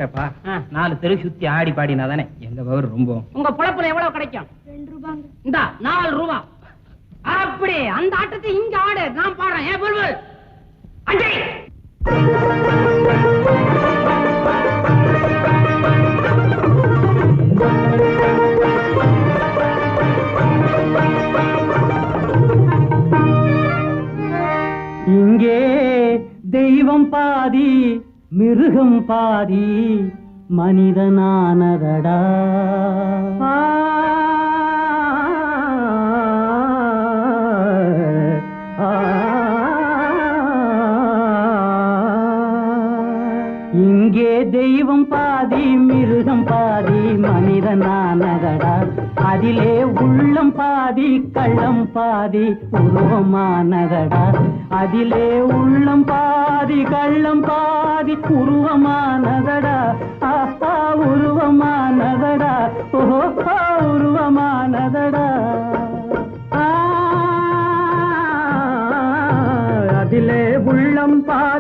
கேப்பா 4 தெரு சுத்தி ஆடி பாடினாதானே எங்க பவர் ரொம்ப. உங்க பொழப்புல எவ்வளவு கிடைக்கும்? 2 ரூபாங்க. இந்த 4 ரூபா. அப்படி அந்த ஆட்டத்தை இங்க ஆடு, நான் பாடுறேன். ஏ புல்புல் அஞ்சலி. இங்கே தெய்வம் பாதி மிருகம் பாதி மனிதனானதடா. இங்கே தெய்வம் பாதி மிருகம் பாதி மனிதனானதடா. அதிலே உள்ளம் பாதி கள்ளம் பாதி உருவமானதடா. அதிலே உள்ளம் பாதி கள்ளம் பாதி உருவமானதடா. ஆஹா உருவமானதடா. ஓஹோ உருவமானதடா. அதிலே உள்ளம் பாதி